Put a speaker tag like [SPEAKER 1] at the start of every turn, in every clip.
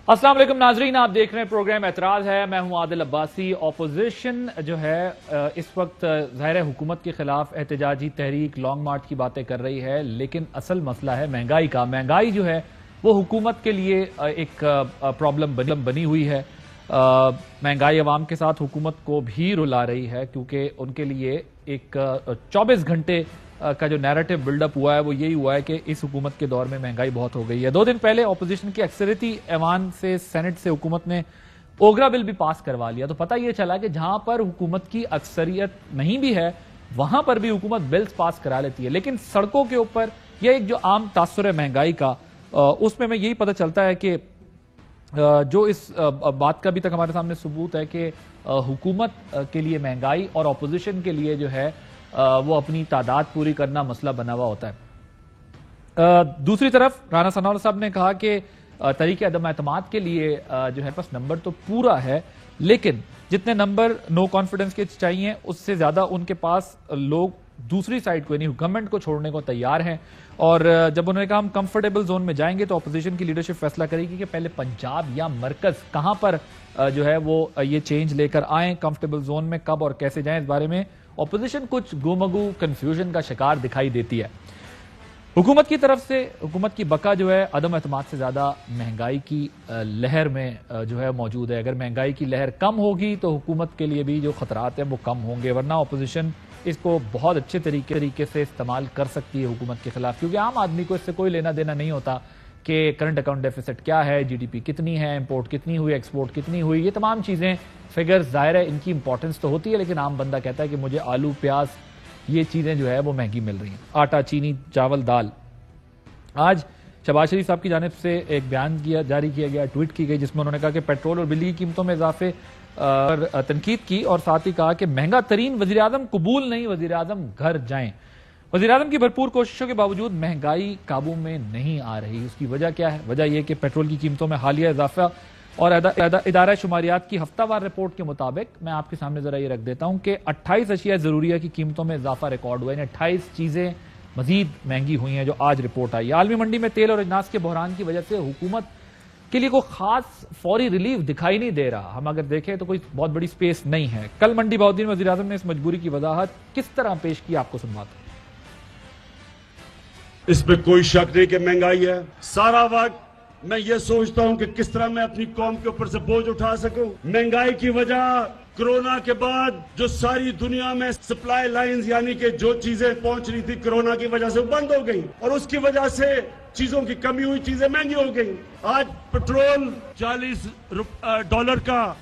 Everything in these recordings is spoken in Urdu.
[SPEAKER 1] السلام علیکم ناظرین، آپ دیکھ رہے ہیں پروگرام اعتراض ہے۔ میں ہوں عادل عباسی۔ اپوزیشن جو ہے اس وقت ظاہر حکومت کے خلاف احتجاجی تحریک لانگ مارچ کی باتیں کر رہی ہے، لیکن اصل مسئلہ ہے مہنگائی کا۔ مہنگائی جو ہے وہ حکومت کے لیے ایک پرابلم بنی ہوئی ہے۔ مہنگائی عوام کے ساتھ حکومت کو بھی رلا رہی ہے، کیونکہ ان کے لیے ایک 24 گھنٹے کا جو نیریٹو بلڈ اپ ہوا ہے وہ یہی ہوا ہے کہ اس حکومت کے دور میں مہنگائی بہت ہو گئی ہے۔ 2 دن پہلے اپوزیشن کی اکثریتی ایوان سے سینٹ سے حکومت نے اوگرا بل بھی پاس کروا لیا، تو پتہ یہ چلا کہ جہاں پر حکومت کی اکثریت نہیں بھی ہے وہاں پر بھی حکومت بلز پاس کرا لیتی ہے، لیکن سڑکوں کے اوپر یہ ایک جو عام تاثر ہے مہنگائی کا، اس میں یہی پتہ چلتا ہے کہ جو اس بات کا ابھی تک ہمارے سامنے ثبوت ہے کہ حکومت کے لیے مہنگائی اور اپوزیشن کے لیے جو ہے وہ اپنی تعداد پوری کرنا مسئلہ بنا ہوا ہوتا ہے۔ دوسری طرف رانا ثناءاللہ صاحب نے کہا کہ تحریک عدم اعتماد کے لیے جو ہے بس نمبر تو پورا ہے، لیکن جتنے نمبر نو کانفیڈنس کے چاہیے اس سے زیادہ ان کے پاس لوگ دوسری سائڈ کو یعنی گورنمنٹ کو چھوڑنے کو تیار ہیں۔ اور جب انہوں نے کہا ہم کمفرٹیبل زون میں جائیں گے تو اپوزیشن کی لیڈرشپ فیصلہ کرے گی کہ پہلے پنجاب یا مرکز کہاں پر جو ہے وہ یہ چینج لے کر آئیں، کمفرٹیبل زون میں کب اور کیسے جائیں، اس بارے میں اپوزیشن کچھ گومگو کنفیوژن کا شکار دکھائی دیتی ہے۔ حکومت کی طرف سے حکومت کی بقا جو ہے عدم اعتماد سے زیادہ مہنگائی کی لہر میں جو ہے موجود ہے۔ اگر مہنگائی کی لہر کم ہوگی تو حکومت کے لیے بھی جو خطرات ہیں وہ کم ہوں گے، ورنہ اپوزیشن اس کو بہت اچھے طریقے سے استعمال کر سکتی ہے حکومت کے خلاف، کیونکہ عام آدمی کو اس سے کوئی لینا دینا نہیں ہوتا کہ کرنٹ اکاؤنٹ ڈیفیسٹ کیا ہے، جی ڈی پی کتنی ہے، امپورٹ کتنی ہوئی، ایکسپورٹ کتنی ہوئی، یہ تمام چیزیں فگر ظاہر ہے ان کی امپورٹنس تو ہوتی ہے، لیکن عام بندہ کہتا ہے کہ مجھے آلو پیاز یہ چیزیں جو ہے وہ مہنگی مل رہی ہیں، آٹا چینی چاول دال۔ آج شہباز شریف صاحب کی جانب سے ایک بیان جاری کیا گیا، ٹویٹ کی گئی، جس میں انہوں نے کہا کہ پیٹرول اور بجلی کی قیمتوں میں اضافے پر تنقید کی اور ساتھ ہی کہا کہ مہنگا ترین وزیراعظم قبول نہیں، وزیراعظم گھر جائیں۔ وزیراعظم کی بھرپور کوششوں کے باوجود مہنگائی قابو میں نہیں آ رہی، اس کی وجہ کیا ہے؟ وجہ یہ کہ پیٹرول کی قیمتوں میں حالیہ اضافہ اور ادارہ شماریات کی ہفتہ وار رپورٹ کے مطابق میں آپ کے سامنے ذرا یہ رکھ دیتا ہوں کہ 28 اشیاء ضروریہ کی قیمتوں میں اضافہ ریکارڈ ہوا ہے، یعنی 28 چیزیں مزید مہنگی ہوئی ہیں جو آج رپورٹ آئی۔ عالمی منڈی میں تیل اور اجناس کے بحران کی وجہ سے حکومت کے لیے کوئی خاص فوری ریلیف دکھائی نہیں دے رہا، ہم اگر دیکھیں تو کوئی بہت بڑی سپیس نہیں ہے۔ کل منڈی بہاؤالدین وزیر اعظم نے اس مجبوری کی وضاحت کس طرح پیش کی، آپ کو سنواتا ہوں۔
[SPEAKER 2] اس میں کوئی شک نہیں کہ مہنگائی ہے، سارا وقت میں یہ سوچتا ہوں کہ کس طرح میں اپنی قوم کے اوپر سے بوجھ اٹھا سکوں۔ مہنگائی کی وجہ کرونا کے بعد جو ساری دنیا میں سپلائی لائنز یعنی کہ جو چیزیں پہنچ رہی تھی کرونا کی وجہ سے بند ہو گئی، اور اس کی وجہ سے چیزوں کی کمی ہوئی، چیزیں مہنگی ہو گئی۔ آج پٹرول $40 کا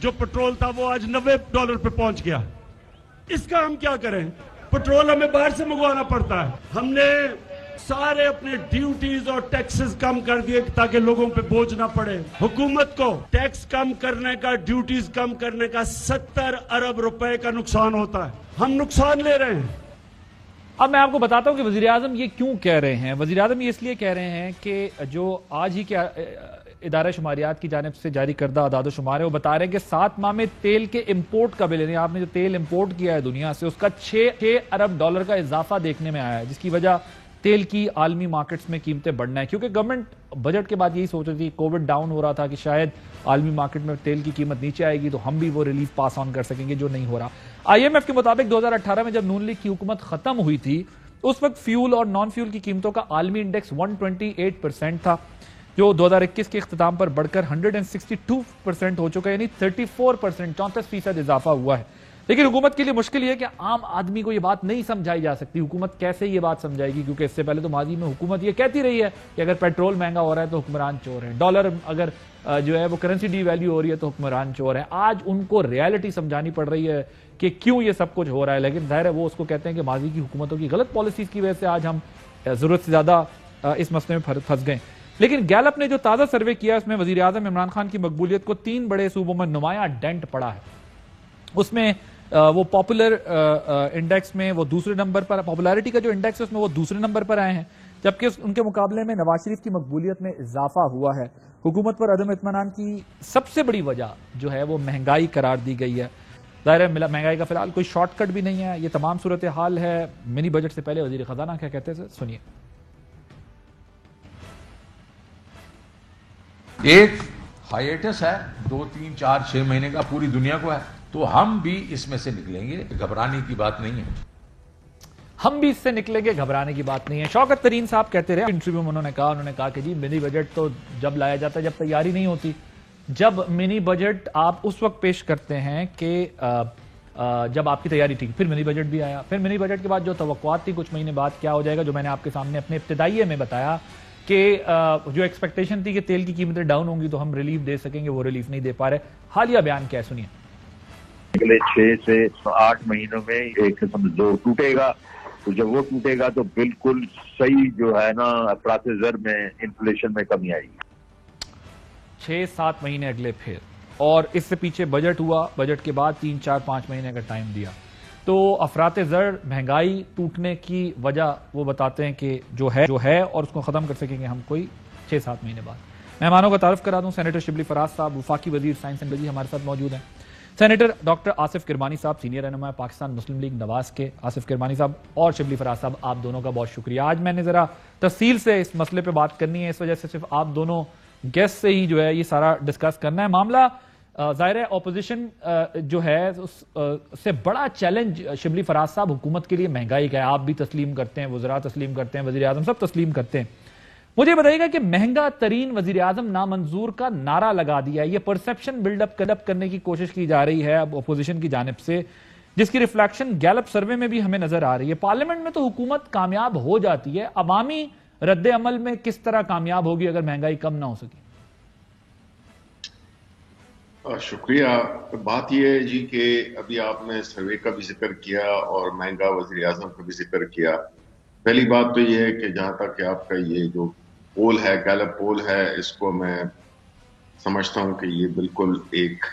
[SPEAKER 2] جو پٹرول تھا وہ آج $90 پہ پہنچ گیا۔ اس کا ہم کیا کریں؟ پٹرول ہمیں باہر سے منگوانا پڑتا ہے۔ ہم نے سارے اپنے ڈیوٹیز اور ٹیکسز کم کر دیے تاکہ لوگوں پہ بوجھ نہ پڑے۔ حکومت کو ٹیکس کم کرنے کا، ڈیوٹیز کم کرنے کا 70 ارب روپے کا نقصان ہوتا ہے، ہم نقصان لے رہے ہیں۔
[SPEAKER 1] اب میں آپ کو بتاتا ہوں کہ وزیراعظم یہ کیوں کہہ رہے ہیں۔ وزیراعظم یہ اس لیے کہہ رہے ہیں کہ جو آج ہی کے ادارہ شماریات کی جانب سے جاری کردہ اعداد و شمار ہے وہ بتا رہے ہیں کہ 7 ماہ میں تیل کے امپورٹ کا بل، یعنی آپ نے جو تیل امپورٹ کیا ہے دنیا سے، اس کا $6 ارب کا اضافہ دیکھنے میں آیا ہے، جس کی وجہ تیل کی عالمی مارکیٹس میں قیمتیں بڑھنا ہے، کیونکہ گورنمنٹ بجٹ کے بعد یہی سوچ رہی تھی، کووڈ ڈاؤن ہو رہا تھا کہ شاید عالمی مارکیٹ میں تیل کی قیمت نیچے آئے گی تو ہم بھی وہ ریلیف پاس آن کر سکیں گے، جو نہیں ہو رہا۔ آئی ایم ایف کے مطابق 2018 میں جب نون لیگ کی حکومت ختم ہوئی تھی اس وقت فیول اور نان فیول کی قیمتوں کا عالمی انڈیکس 128% تھا، جو 2021 کے اختتام پر بڑھ کر 162% ہو چکا ہے، یعنی 34%، 34% اضافہ ہوا ہے۔ لیکن حکومت کے لیے مشکل یہ ہے کہ عام آدمی کو یہ بات نہیں سمجھائی جا سکتی۔ حکومت کیسے یہ بات سمجھائے گی؟ کیونکہ اس سے پہلے تو ماضی میں حکومت یہ کہتی رہی ہے کہ اگر پیٹرول مہنگا ہو رہا ہے تو حکمران چور ہیں، ڈالر اگر جو ہے وہ کرنسی ڈی ویلیو ہو رہی ہے تو حکمران چور ہیں۔ آج ان کو ریالٹی سمجھانی پڑ رہی ہے کہ کیوں یہ سب کچھ ہو رہا ہے، لیکن ظاہر ہے وہ اس کو کہتے ہیں کہ ماضی کی حکومتوں کی غلط پالیسیز کی وجہ سے آج ہم ضرورت سے زیادہ اس مسئلے میں پھنس گئے۔ لیکن گیلپ نے جو تازہ سروے کیا اس میں وزیر اعظم عمران خان کی مقبولیت کو 3 بڑے صوبوں میں نمایاں ڈینٹ پڑا ہے۔ اس میں وہ پاپولر انڈیکس میں وہ دوسرے نمبر پر، پاپولیرٹی کا جو انڈیکس ہے اس میں وہ دوسرے نمبر پر آئے ہیں، جبکہ ان کے مقابلے میں نواز شریف کی مقبولیت میں اضافہ ہوا ہے۔ حکومت پر عدم اطمینان کی سب سے بڑی وجہ جو ہے وہ مہنگائی قرار دی گئی ہے۔ ظاہر ہے مہنگائی کا فی الحال کوئی شارٹ کٹ بھی نہیں ہے، یہ تمام صورتحال ہے۔ منی بجٹ سے پہلے وزیر خزانہ کیا کہتے ہیں، سنیے۔
[SPEAKER 3] ایک ہائیٹس ہے 2 3 4 6 مہینے کا پوری دنیا کو ہے، تو ہم بھی اس میں سے نکلیں گے، گھبرانے کی بات نہیں ہے۔
[SPEAKER 1] ہم بھی اس سے نکلیں گے، گھبرانے کی بات نہیں ہے۔ شوکت ترین صاحب کہتے رہے انٹرویو میں، انہوں نے کہا کہ جی منی بجٹ تو جب لایا جاتا ہے جب تیاری نہیں ہوتی۔ جب منی بجٹ آپ اس وقت پیش کرتے ہیں کہ جب آپ کی تیاری تھی، پھر منی بجٹ بھی آیا، پھر منی بجٹ کے بعد جو توقعات تھی کچھ مہینے بعد کیا ہو جائے گا، جو میں نے آپ کے سامنے اپنے ابتدائیے میں بتایا کہ جو ایکسپیکٹیشن تھی کہ تیل کی قیمتیں ڈاؤن ہوں گی تو ہم ریلیف دے سکیں گے، وہ ریلیف نہیں دے پا رہے۔ حالیہ بیان کیا ہے سنیے۔
[SPEAKER 4] اگلے 6 سے 8 مہینوں میں ایک قسم زور ٹوٹے گا، تو جب وہ ٹوٹے گا تو بالکل صحیح جو ہے نا افراط زر میں انفلیشن میں کمی آئے گی۔
[SPEAKER 1] 6-7 مہینے اگلے پھر، اور اس سے پیچھے بجٹ ہوا، بجٹ کے بعد 3-4-5 مہینے کا ٹائم دیا، تو افراط زر مہنگائی ٹوٹنے کی وجہ وہ بتاتے ہیں کہ جو ہے اور اس کو ختم کر سکیں گے ہم کوئی 6-7 مہینے بعد۔ مہمانوں کا تعارف کرا دوں، سینیٹر شبلی فراز صاحب وفاقی وزیر سائنس اینڈ ٹیکنالوجی ہمارے ساتھ موجود ہیں، سینیٹر ڈاکٹر آصف کرمانی صاحب سینئر رہنما پاکستان مسلم لیگ نواز کے۔ آصف کرمانی صاحب اور شبلی فراز صاحب، آپ دونوں کا بہت شکریہ۔ آج میں نے ذرا تفصیل سے اس مسئلے پہ بات کرنی ہے، اس وجہ سے صرف آپ دونوں گیسٹ سے ہی جو ہے یہ سارا ڈسکس کرنا ہے۔ معاملہ ظاہر ہے اپوزیشن جو ہے اس سے بڑا چیلنج شبلی فراز صاحب حکومت کے لیے مہنگائی کا ہے، آپ بھی تسلیم کرتے ہیں، وزراء تسلیم کرتے ہیں، وزیر اعظم سب تسلیم کرتے ہیں۔ مجھے بتائیے گا کہ مہنگا ترین وزیر اعظم نامنظور کا نعرہ لگا دیا ہے، یہ پرسپشن بلڈ اپ کرنے کی کوشش کی جا رہی ہے اب اپوزیشن کی جانب سے، جس کی ریفلیکشن گیلپ سروے میں بھی ہمیں نظر آ رہی ہے۔ پارلیمنٹ میں تو حکومت کامیاب ہو جاتی ہے، عوامی رد عمل میں کس طرح کامیاب ہوگی اگر مہنگائی کم نہ ہو سکی؟
[SPEAKER 5] شکریہ۔ بات یہ ہے جی کہ ابھی آپ نے سروے کا بھی ذکر کیا اور مہنگا وزیر اعظم کا بھی ذکر کیا۔ پہلی بات تو یہ ہے کہ جہاں تک کہ آپ کا یہ جو پول ہے، گیلپ پول ہے، اس کو میں سمجھتا ہوں کہ یہ بالکل ایک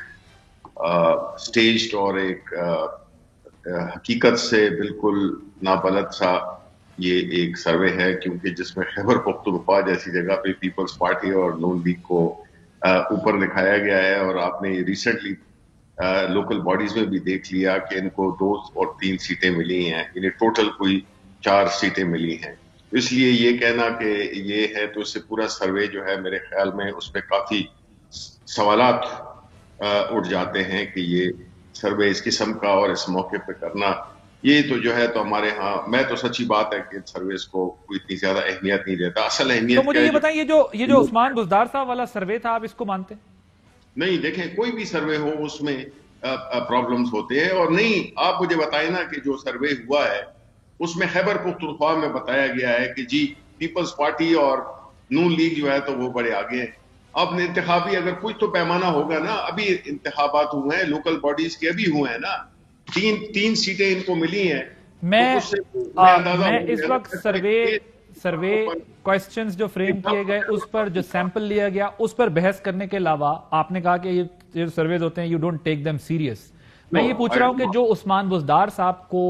[SPEAKER 5] سٹیجڈ اور ایک حقیقت سے بالکل نابلد سا یہ ایک سروے ہے، کیونکہ جس میں خیبر پختونخوا جیسی جگہ پہ پیپلز پارٹی اور نون لیگ کو اوپر دکھایا گیا ہے، اور آپ نے ریسنٹلی لوکل باڈیز میں بھی دیکھ لیا کہ ان کو 2 اور 3 سیٹیں ملی ہیں، انہیں ٹوٹل کوئی 4 سیٹیں ملی ہیں۔ اس لیے یہ کہنا کہ یہ ہے تو اس سے پورا سروے جو ہے میرے خیال میں اس پہ کافی سوالات اٹھ جاتے ہیں کہ یہ سروے اس قسم کا اور اس موقع پہ کرنا، یہ تو جو ہے تو ہمارے ہاں، میں تو سچی بات ہے کہ سرویز کو کوئی اتنی زیادہ اہمیت نہیں دیتا۔ اصل اہمیت
[SPEAKER 1] تو مجھے یہ بتائیں، یہ جو عثمان بزدار صاحب والا سروے تھا، آپ اس کو مانتے ہیں؟
[SPEAKER 5] نہیں، دیکھیں کوئی بھی سروے ہو اس میں پرابلمز ہوتے ہیں، اور نہیں آپ مجھے بتائیں نا کہ جو سروے ہوا ہے اس میں خیبر پختونخوا میں بتایا گیا ہے کہ جی پیپلز پارٹی اور نون لیگ جو ہے تو وہ بڑے آگے ہیں۔ اب انتخابی اگر کچھ تو پیمانہ ہوگا نا، ابھی انتخابات ہوئے ہیں لوکل باڈیز کے، ابھی ہوئے ہیں نا، 3 سیٹیں ان کو ملی ہیں۔
[SPEAKER 1] میں اس وقت سروے کوئسچنز جو فریم کیے گئے، اس پر جو سیمپل لیا گیا، اس پر بحث کرنے کے علاوہ آپ نے کہا کہ یہ سرویز ہوتے ہیں، you don't take them serious. میں یہ پوچھ رہا ہوں کہ جو عثمان بزدار صاحب کو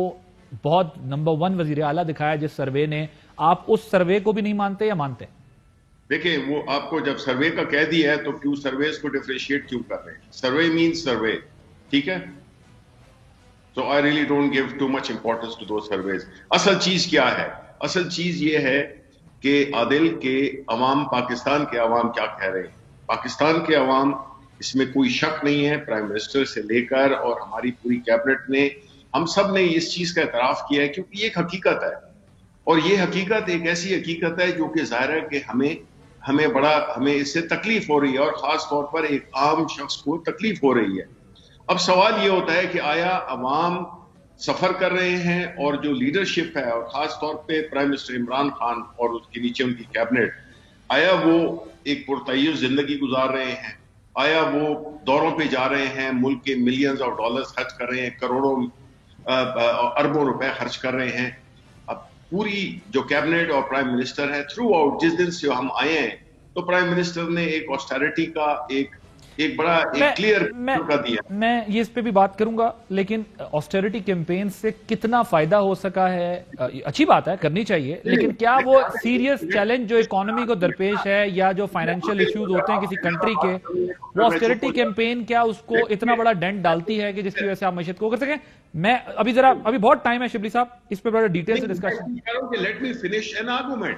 [SPEAKER 1] بہت نمبر 1 وزیر اعلیٰ دکھایا جس سروے نے، آپ اس سروے کو بھی نہیں مانتے یا مانتے ہیں؟
[SPEAKER 5] دیکھیں وہ آپ کو جب سروے کا کہہ دیا ہے تو کیوں سرویز کو ڈیفریشیٹ کیوں کر رہے ہیں؟ سروے مینز سروے، ٹھیک ہے؟ So I really don't give too much importance to those surveys. اصل چیز کیا ہے؟ اصل چیز یہ ہے کہ عادل کے عوام، پاکستان کے عوام کیا کہہ رہے ہیں۔ پاکستان کے عوام، اس میں کوئی شک نہیں ہے، پرائم منسٹر سے لے کر اور ہماری پوری کیبنٹ نے، ہم سب نے اس چیز کا اعتراف کیا ہے، کیونکہ یہ ایک حقیقت ہے، اور یہ حقیقت ایک ایسی حقیقت ہے جو کہ ظاہر ہے کہ ہمیں اس سے تکلیف ہو رہی ہے، اور خاص طور پر ایک عام شخص کو تکلیف ہو رہی ہے۔ اب سوال یہ ہوتا ہے کہ آیا عوام سفر کر رہے ہیں، اور جو لیڈرشپ ہے، اور خاص طور پہ پرائم منسٹر عمران خان اور اس کے نیچے ان کی کیبنٹ، آیا وہ ایک پرتعیش زندگی گزار رہے ہیں؟ آیا وہ دوروں پہ جا رہے ہیں، ملک کے ملینز آف ڈالرز خرچ کر رہے ہیں، کروڑوں اربوں روپے خرچ کر رہے ہیں؟ اب پوری جو کیبنٹ اور پرائم منسٹر ہے، تھرو آؤٹ جس دن سے ہم آئے ہیں تو پرائم منسٹر نے ایک آسٹیرٹی کا ایک بڑا کلیئر کا دیا۔
[SPEAKER 1] میں یہ اس پہ بھی بات کروں گا، لیکن آسٹیرٹی کیمپین سے کتنا فائدہ ہو سکا ہے؟ اچھی بات ہے، کرنی چاہیے، لیکن کیا وہ سیریس چیلنج جو اکانومی کو درپیش ہے یا جو فائنینشیل ایشوز ہوتے ہیں کسی کنٹری کے، وہ آسٹیرٹی کیمپین کیا اس کو اتنا بڑا ڈینٹ ڈالتی ہے کہ جس کی وجہ سے آپ معیشت کو کر سکیں؟ میں ابھی بہت ٹائم ہے شبلی صاحب، اس پہ بڑا ڈیٹیل سے discussion.
[SPEAKER 5] Let me finish an argument.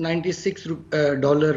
[SPEAKER 6] $96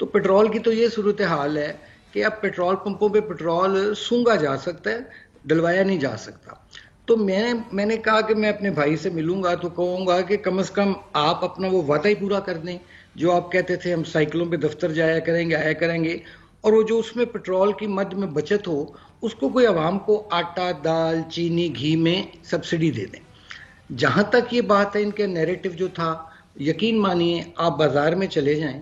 [SPEAKER 6] تو پیٹرول کی تو یہ صورتحال ہے کہ اب پیٹرول پمپوں پہ پیٹرول سونگا جا سکتا ہے, ڈلوایا نہیں جا سکتا. تو میں نے کہا کہ میں اپنے بھائی سے ملوں گا تو کہوں گا کہ کم از کم آپ اپنا وہ وعدہ ہی پورا کر دیں جو آپ کہتے تھے ہم سائیکلوں پہ دفتر جایا کریں گے, آیا کریں گے, اور وہ جو اس میں پیٹرول کی مد میں بچت ہو اس کو کوئی عوام کو آٹا, دال, چینی, گھی میں سبسڈی دے دیں. جہاں تک یہ بات ہے ان کے نیریٹو جو تھا, یقین مانیے آپ بازار میں چلے جائیں,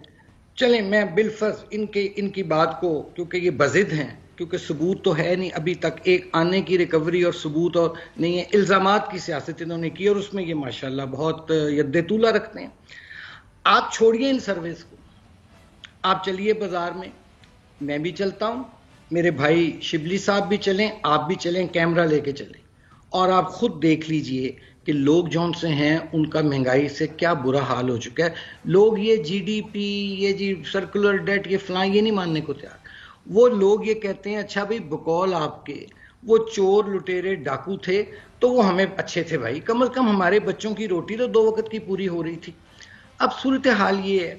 [SPEAKER 6] چلیں میں بالفرض ان کی بات کو, کیونکہ یہ بضد ہیں, کیونکہ ثبوت تو ہے نہیں ابھی تک, ایک آنے کی ریکوری اور ثبوت اور نہیں ہے, الزامات کی سیاست انہوں نے کی اور اس میں یہ ماشاءاللہ بہت ید طولہ رکھتے ہیں. آپ چھوڑیے ان سروس کو, آپ چلیے بازار میں, میں بھی چلتا ہوں, میرے بھائی شبلی صاحب بھی چلیں, آپ بھی چلیں, کیمرہ لے کے چلیں, اور آپ خود دیکھ لیجئے کہ لوگ جون سے ہیں ان کا مہنگائی سے کیا برا حال ہو چکا ہے. لوگ یہ جی ڈی پی, یہ جی سرکولر ڈیٹ, یہ فلاں, یہ نہیں ماننے کو تیار. وہ لوگ یہ کہتے ہیں اچھا بھائی بقول آپ کے وہ چور, لٹیرے, ڈاکو تھے تو وہ ہمیں اچھے تھے بھائی, کم از کم ہمارے بچوں کی روٹی تو 2 وقت کی پوری ہو رہی تھی. اب صورتحال یہ ہے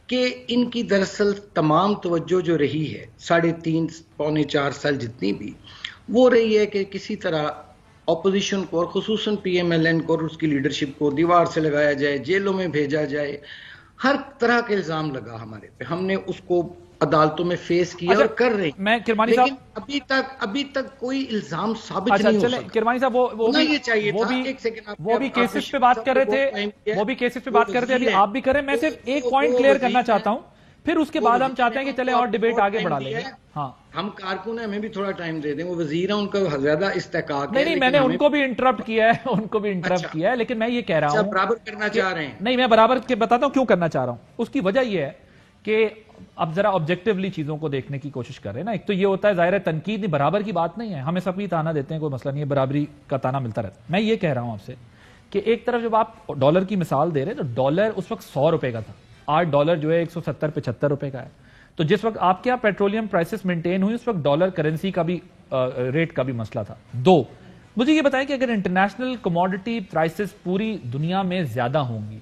[SPEAKER 6] کہ ان کی دراصل تمام توجہ جو رہی ہے 3.5 پونے 4 سال جتنی بھی, وہ رہی ہے کہ کسی طرح اپوزیشن کو اور خصوصاً پی ایم ایل این کو اور اس کی لیڈرشپ کو دیوار سے لگایا جائے, جیلوں میں بھیجا جائے. ہر طرح کے الزام لگا ہمارے پہ, ہم نے اس کو عدالتوں میں فیس کیا اور کر رہے ہیں, لیکن ابھی تک کوئی الزام ثابت نہیں ہو سکا.
[SPEAKER 1] کرمانی صاحب وہ بھی کیسز پہ بات کر رہے تھے, ابھی آپ بھی کر رہے ہیں. میں صرف ایک پوائنٹ کلیئر کرنا چاہتا ہوں, پھر اس کے بعد ہم چاہتے ہیں کہ چلیں اور ڈیبیٹ آگے بڑھا لیں گے. ہاں
[SPEAKER 6] ہم کارکن ہیں, ہمیں بھی تھوڑا ٹائم دے دیں, وہ وزیر ہیں, ان کا زیادہ استحقاق ہے.
[SPEAKER 1] نہیں, میں نے ان کو بھی انٹرپٹ کیا ہے, لیکن میں یہ کہہ رہا ہوں
[SPEAKER 6] برابر کرنا چاہ رہے ہیں.
[SPEAKER 1] نہیں, میں برابر کے بتاتا ہوں کیوں کرنا چاہ رہا ہوں. اس کی وجہ یہ ہے کہ اب ذرا آبجیکٹیولی چیزوں کو دیکھنے کی کوشش کر رہے ہیں نا. ایک تو یہ ہوتا ہے ظاہر ہے تنقید نہیں, برابر کی بات نہیں ہے, ہمیں سب کی تانا دیتے ہیں, کوئی مسئلہ نہیں ہے, برابری کا تانا ملتا رہتا ہے. میں یہ کہہ رہا ہوں آپ سے کہ ایک طرف جب آپ ڈالر کی مثال دے رہے ہیں تو ڈالر اس وقت 100 روپے کا تھا, آج ڈالر جو ہے 170-75 روپے کا ہے. تو جس وقت آپ کے یہاں پیٹرولیم پرائسز مینٹین ہوئی اس وقت ڈالر کرنسی کا بھی ریٹ کا بھی مسئلہ تھا. 2, مجھے یہ بتائیں کہ اگر انٹرنیشنل کموڈٹی پرائسز پوری دنیا میں زیادہ ہوں گی,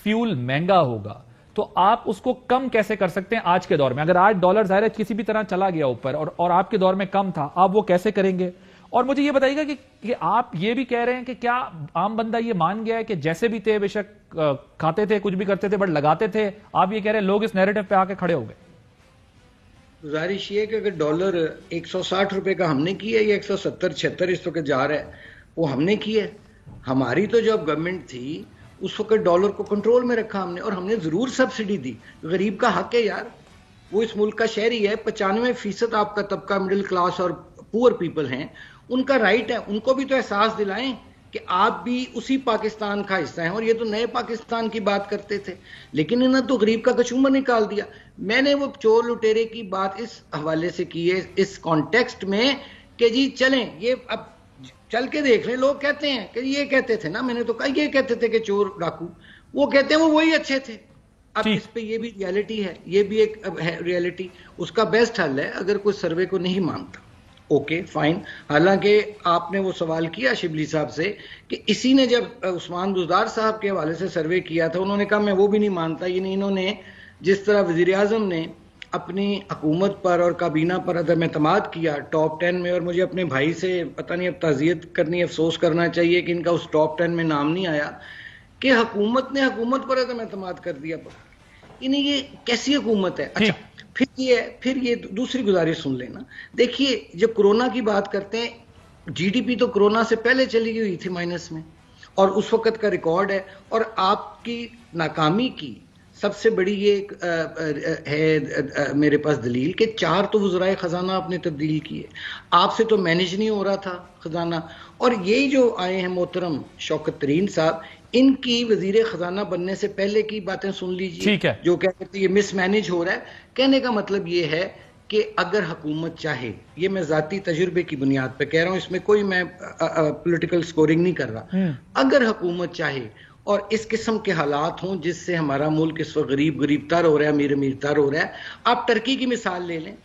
[SPEAKER 1] فیول مہنگا ہوگا, تو آپ اس کو کم کیسے کر سکتے ہیں آج کے دور میں؟ اگر آج ڈالر ظاہر ہے کسی بھی طرح چلا گیا اوپر اور آپ کے دور میں کم تھا, آپ وہ کیسے کریں گے؟ اور مجھے یہ بتائیے گا کہ آپ یہ بھی کہہ رہے ہیں کہ کیا عام بندہ یہ مان گیا ہے کہ جیسے بھی تھے بے شک کھاتے تھے, کچھ بھی کرتے تھے, بٹ لگاتے تھے, آپ یہ کہہ رہے ہیں لوگ اس نیریٹو پہ آ کے کھڑے ہو گئے؟
[SPEAKER 6] گزارش یہ ہے کہ اگر ڈالر 160 روپے کا ہم نے کیا ہے یا 170-76 اس وقت جا رہا ہے, وہ ہم نے کیا ہے. ہماری تو جب گورنمنٹ تھی اس وقت ڈالر کو کنٹرول میں رکھا ہم نے, اور ہم نے ضرور سبسڈی دی. غریب کا حق ہے یار, وہ اس ملک کا شہری ہے. 95% آپ کا طبقہ مڈل کلاس اور پور پیپل ہیں, ان کا رائٹ ہے. ان کو بھی تو احساس دلائیں کہ آپ بھی اسی پاکستان کا حصہ ہیں, اور یہ تو نئے پاکستان کی بات کرتے تھے, لیکن انہوں نے تو غریب کا کچومر نکال دیا. میں نے وہ چور لٹیرے کی بات اس حوالے سے کی ہے, اس کانٹیکسٹ میں, کہ جی چلیں یہ اب چل کے دیکھ لیں. لوگ کہتے ہیں کہ یہ کہتے تھے نا, میں نے تو کہا یہ کہتے تھے کہ چور ڈاکو, وہ کہتے ہیں وہ وہی اچھے تھے. اب اس پہ یہ بھی ریالٹی ہے, یہ بھی ایک ریالٹی. اس کا بیسٹ حل ہے اگر کوئی سروے کو نہیں مانتا, اوکے فائن. حالانکہ آپ نے وہ سوال کیا شبلی صاحب سے کہ اسی نے جب عثمان بزدار صاحب کے حوالے سے سروے کیا تھا, انہوں نے کہا میں وہ بھی نہیں مانتا. یعنی انہوں نے جس طرح وزیر اعظم نے اپنی حکومت پر اور کابینہ پر عدم اعتماد کیا ٹاپ 10 میں, اور مجھے اپنے بھائی سے پتہ نہیں اب تعزیت کرنی, افسوس کرنا چاہیے کہ ان کا اس ٹاپ 10 میں نام نہیں آیا, کہ حکومت نے حکومت پر عدم اعتماد کر دیا. یعنی یہ کیسی حکومت ہے؟ اچھا پھر یہ دوسری گزارش سن لینا. دیکھیے جب کرونا کی بات کرتے ہیں, جی ڈی پی تو کرونا سے پہلے چلی گئی تھی مائنس میں, اور اس وقت کا ریکارڈ ہے. اور آپ کی ناکامی کی سب سے بڑی یہ ہے میرے پاس دلیل کہ 4 تو وزرائے خزانہ آپ نے تبدیل کیے, آپ سے تو مینیج نہیں ہو رہا تھا خزانہ. اور یہ جو آئے ہیں محترم شوکت ترین صاحب, ان کی وزیر خزانہ بننے سے پہلے کی باتیں سن لیجیے, جو کہتے ہیں یہ مس مینیج ہو رہا ہے. کہنے کا مطلب یہ ہے کہ اگر حکومت چاہے, یہ میں ذاتی تجربے کی بنیاد پہ کہہ رہا ہوں, اس میں کوئی میں پولیٹیکل سکورنگ نہیں کر رہا, اگر حکومت چاہے اور اس قسم کے حالات ہوں جس سے ہمارا ملک اس وقت غریب تر ہو رہا ہے, امیر تر ہو رہا ہے. آپ ترکی کی مثال لے لیں,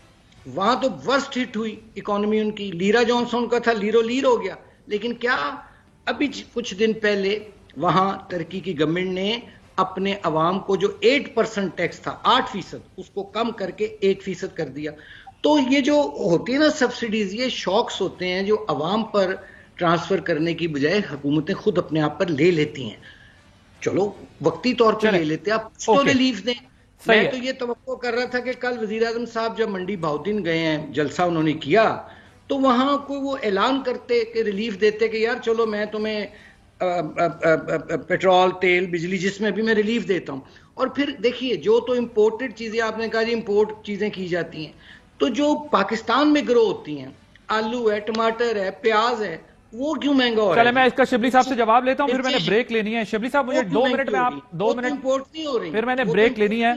[SPEAKER 6] وہاں تو ورسٹ ہٹ ہوئی اکانومی ان کی. لیرا جانسن کا تھا لیر ہو گیا, لیکن کیا ابھی کچھ دن پہلے وہاں ترکی کی گورنمنٹ نے اپنے عوام کو جو 8% ٹیکس تھا 8%, اس کو کم کر کے 1% کر دیا. تو یہ جو ہوتی ہے نا سبسڈیز, یہ شاکس ہوتے ہیں جو عوام پر ٹرانسفر کرنے کی بجائے حکومتیں خود اپنے آپ پر لے لیتی ہیں. چلو وقتی طور پہ لے لیتے ہیں, آپ اس کو ریلیف دیں. میں تو یہ توقع کر رہا تھا کہ کل وزیر اعظم صاحب جب منڈی بہاؤدین گئے ہیں, جلسہ انہوں نے کیا, تو وہاں کوئی وہ اعلان کرتے کہ ریلیف دیتے کہ یار چلو میں تمہیں پیٹرول, تیل, بجلی, جس میں بھی میں ریلیف دیتا ہوں. اور پھر دیکھیے جو تو امپورٹڈ چیزیں, آپ نے کہا جی امپورٹ چیزیں کی جاتی ہیں, تو جو پاکستان میں گرو ہوتی ہیں, آلو ہے, ٹماٹر ہے, پیاز ہے, وہ کیوں مہنگا ہو رہا ہے؟
[SPEAKER 1] چلے میں اس کا شبلی صاحب سے جواب لیتا ہوں, پھر میں نے بریک لینی ہے. شبلی صاحب مجھے 2 منٹ میں, آپ 2 منٹ,
[SPEAKER 6] امپورٹ نہیں ہو رہی,
[SPEAKER 1] پھر میں نے بریک لینی ہے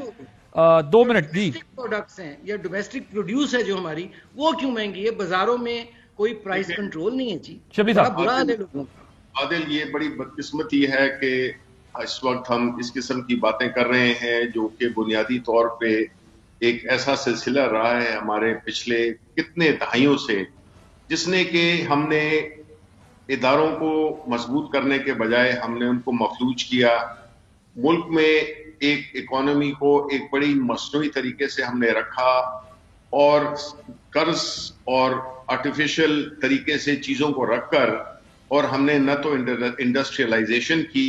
[SPEAKER 1] 2 منٹ. جی
[SPEAKER 6] پروڈکٹس ہیں یا ڈومیسٹک پروڈیوس ہے جو ہماری, وہ کیوں مہنگی ہے؟ بازاروں میں کوئی پرائس کنٹرول نہیں ہے. جی
[SPEAKER 1] شبلی صاحب,
[SPEAKER 6] برا حال ہے لوگوں کا.
[SPEAKER 5] عادل, یہ بڑی بدقسمتی ہے کہ اس وقت ہم اس قسم کی باتیں کر رہے ہیں جو کہ بنیادی طور پہ ایک ایسا سلسلہ رہا ہے ہمارے پچھلے کتنے دہائیوں سے, جس نے کہ ہم نے اداروں کو مضبوط کرنے کے بجائے ہم نے ان کو مفلوج کیا. ملک میں ایک اکانومی کو ایک بڑی مصنوعی طریقے سے ہم نے رکھا, اور قرض اور آرٹیفیشل طریقے سے چیزوں کو رکھ کر, اور ہم نے نہ تو انڈسٹریلائزیشن کی,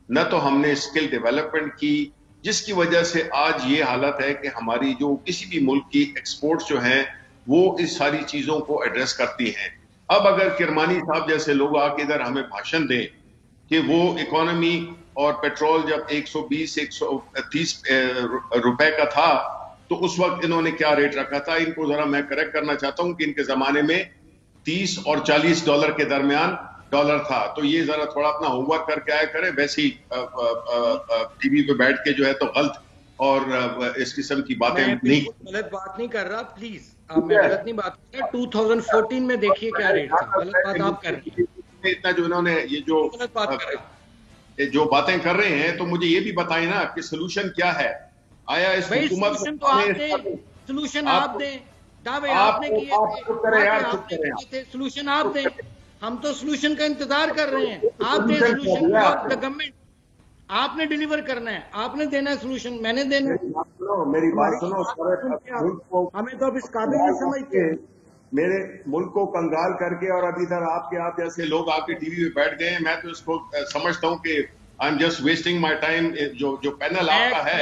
[SPEAKER 5] نہ تو ہم نے اسکل ڈیولپمنٹ کی, جس کی وجہ سے آج یہ حالت ہے کہ ہماری جو کسی بھی ملک کی ایکسپورٹس جو ہیں وہ اس ساری چیزوں کو ایڈریس کرتی ہیں. اب اگر کرمانی صاحب جیسے لوگ آ کے ادھر ہمیں بھاشن دیں کہ وہ اکانومی اور پیٹرول جب 120-130 روپے کا تھا تو اس وقت انہوں نے کیا ریٹ رکھا تھا, ان کو ذرا میں کریکٹ کرنا چاہتا ہوں کہ ان کے زمانے میں 30 اور 40 ڈالر کے درمیان ڈالر تھا. تو یہ ذرا تھوڑا اپنا ہوم ورک کر کے آیا کرے, ویسے ہی ٹی وی پہ بیٹھ کے جو ہے تو غلط اور اس قسم کی باتیں نہیں.
[SPEAKER 6] غلط بات نہیں کر رہا, پلیز میں غلط نہیں بات کر رہا. 2014 میں دیکھیے کیا ریٹ تھا, غلط بات آپ کر رہے ہیں.
[SPEAKER 5] اتنا جو انہوں نے یہ جو باتیں کر رہے ہیں, تو مجھے یہ بھی بتائیں نا کہ سولوشن کیا ہے. آیا اس حکومت
[SPEAKER 6] سولوشن آپ دیں, دعوے آپ نے کیے, سولوشن آپ دیں. ہم تو سولوشن کا انتظار کر رہے ہیں, آپ دیں سولوشن. گورنمنٹ آپ نے ڈیلیور کرنا ہے, آپ نے دینا ہے سولوشن, میں نے دینا ہے.
[SPEAKER 5] میری بات سنو,
[SPEAKER 6] ہمیں تو اب اس قابل نہیں سمجھتے.
[SPEAKER 5] میرے ملک کو کنگال کر کے اور ابھی ادھر آپ جیسے لوگ آ کے ٹی وی پہ بیٹھ گئے ہیں. میں تو اس کو سمجھتا ہوں کہ I am just wasting my time. جو پینل آپ کا ہے,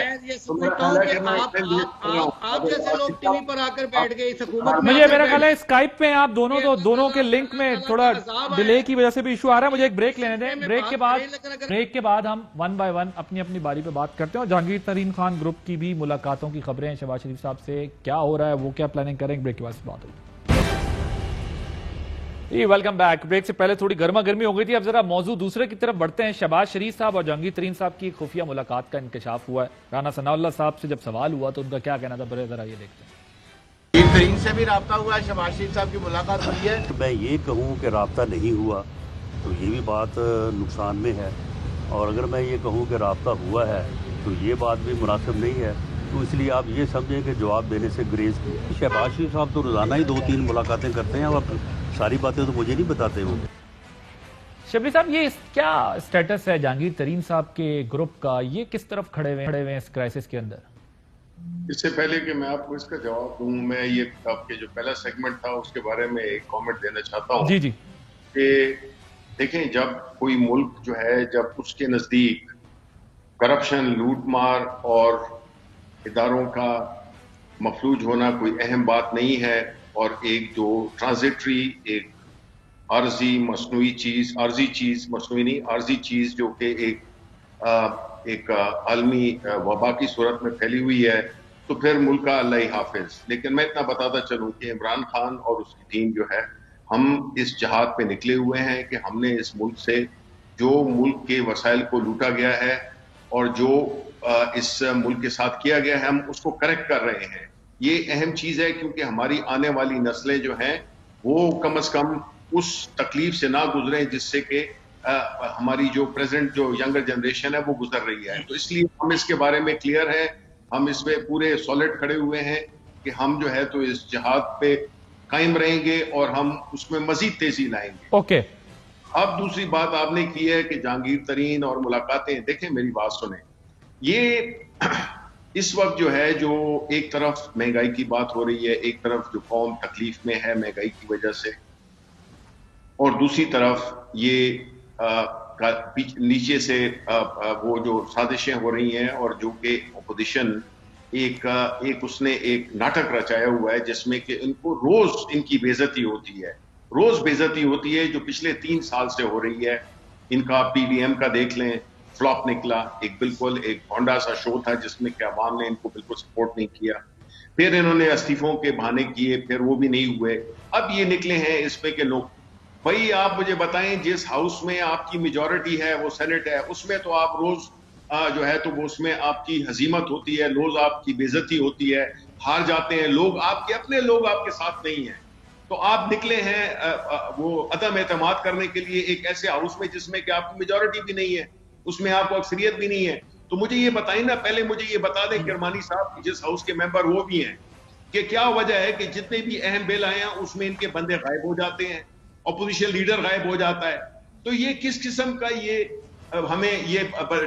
[SPEAKER 6] آپ جیسے لوگ ٹی وی پر آ کر بیٹھ گئے اس حکومت.
[SPEAKER 1] مجھے میرا خیال ہے اسکائپ پہ آپ دونوں کے لنک میں تھوڑا ڈیلے کی وجہ سے بھی ایشو آ رہا ہے. مجھے ایک بریک لینے دیں, بریک کے بعد ہم 1 بائی 1 اپنی باری پہ بات کرتے ہیں. اور جہانگیر ترین خان گروپ کی بھی ملاقاتوں کی خبریں ہیں, شہباز شریف صاحب سے کیا ہو رہا ہے, وہ کیا پلاننگ کریں, بریک کے بعد سے بات ہوگی. Welcome back. بریک سے پہلے تھوڑی گرما گرمی ہو گئی تھی, اب ذرا موضوع دوسرے کی طرف بڑھتے ہیں. شہباز شریف صاحب اور جہانگیر ترین صاحب کی خفیہ ملاقات کا انکشاف ہوا ہے. رانا ثناء اللہ صاحب سے جب سوال ہوا تو ان کا کیا کہنا تھا, برے ذرا یہ دیکھتے ہیں.
[SPEAKER 7] جہانگیر ترین سے بھی رابطہ ہوا ہے, شہباز شریف صاحب کی ملاقات ہوئی ہے.
[SPEAKER 8] میں یہ کہوں کہ رابطہ نہیں ہوا تو یہ بھی بات نقصان میں ہے, اور اگر میں یہ کہوں کہ رابطہ ہوا ہے تو یہ بات بھی مناسب نہیں ہے. تو اس لیے آپ یہ سمجھیں کہ جواب دینے سے گریز کی. شہباز شریف صاحب تو روزانہ ہی 2-3 ملاقاتیں کرتے ہیں, اور ساری باتیں تو مجھے نہیں بتاتے وہ.
[SPEAKER 1] شبلی صاحب, یہ کیا سٹیٹس ہے جہانگیر ترین صاحب کے گروپ کا, یہ کس طرف کھڑے ہوئے ہیں اس کرائسس کے اندر؟
[SPEAKER 5] اس سے پہلے کہ میں آپ کو اس کا جواب دوں, میں یہ آپ کے جو پہلا سیگمنٹ تھا اس کے بارے میں ایک کامنٹ دینا چاہتا ہوں.
[SPEAKER 1] جی
[SPEAKER 5] کہ دیکھیں, جب کوئی ملک جو ہے, جب اس کے نزدیک کرپشن, لوٹ مار اور اداروں کا مفلوج ہونا کوئی اہم بات نہیں ہے, اور ایک جو ٹرانزٹری, ایک عارضی مصنوعی چیز, مصنوعی نہیں عارضی چیز جو کہ ایک عالمی وبا کی صورت میں پھیلی ہوئی ہے, تو پھر ملک کا اللہ ہی حافظ. لیکن میں اتنا بتاتا چلوں کہ عمران خان اور اس کی ٹیم جو ہے, ہم اس جہاد پہ نکلے ہوئے ہیں کہ ہم نے اس ملک سے جو ملک کے وسائل کو لوٹا گیا ہے اور جو اس ملک کے ساتھ کیا گیا ہے, ہم اس کو کریکٹ کر رہے ہیں. یہ اہم چیز ہے کیونکہ ہماری آنے والی نسلیں جو ہیں وہ کم از کم اس تکلیف سے نہ گزریں جس سے کہ ہماری جو پریزنٹ جو ینگر جنریشن ہے وہ گزر رہی ہے. تو اس لیے ہم اس کے بارے میں کلیئر ہیں, ہم اس پہ پورے سالڈ کھڑے ہوئے ہیں کہ ہم جو ہے تو اس جہاد پہ قائم رہیں گے اور ہم اس میں مزید تیزی لائیں گے.
[SPEAKER 1] اوکے.
[SPEAKER 5] اب دوسری بات آپ نے کی ہے کہ جہانگیر ترین اور ملاقاتیں, دیکھیں میری بات سنیں, یہ اس وقت جو ہے جو ایک طرف مہنگائی کی بات ہو رہی ہے، ایک طرف جو قوم تکلیف میں ہے مہنگائی کی وجہ سے، اور دوسری طرف یہ نیچے سے وہ جو سازشیں ہو رہی ہیں، اور جو کہ اپوزیشن ایک اس نے ایک ناٹک رچایا ہوا ہے جس میں کہ ان کو روز ان کی بے عزتی ہوتی ہے، روز بے عزتی ہوتی ہے، جو پچھلے 3 سال سے ہو رہی ہے۔ ان کا پی ڈی ایم کا دیکھ لیں، فلاپ نکلا، ایک بالکل ایک بھونڈا سا شو تھا جس میں کہ عوام نے ان کو بالکل سپورٹ نہیں کیا، پھر انہوں نے استعفوں کے بہانے کیے، پھر وہ بھی نہیں ہوئے، اب یہ نکلے ہیں اس پہ کہ لوگ بھائی آپ مجھے بتائیں جس ہاؤس میں آپ کی میجورٹی ہے وہ سینٹ ہے، اس میں تو آپ روز جو ہے تو وہ اس میں آپ کی ہزیمت ہوتی ہے، روز آپ کی بے عزتی ہوتی ہے، ہار جاتے ہیں لوگ، آپ کے اپنے لوگ آپ کے ساتھ نہیں ہیں، تو آپ نکلے ہیں وہ عدم اعتماد کرنے کے لیے ایک ایسے ہاؤس میں جس میں کہ آپ کی میجورٹی بھی نہیں ہے، اس میں آپ کو اکثریت بھی نہیں ہے۔ تو مجھے یہ بتائیں نا، پہلے مجھے یہ بتا دیں کرمانی صاحب جس ہاؤس کے ممبر وہ بھی ہیں، کہ کیا وجہ ہے کہ جتنے بھی اہم بل آئے ہیں اس میں ان کے بندے غائب ہو جاتے ہیں، اپوزیشن لیڈر غائب ہو جاتا ہے، تو یہ کس قسم کا یہ ہمیں یہ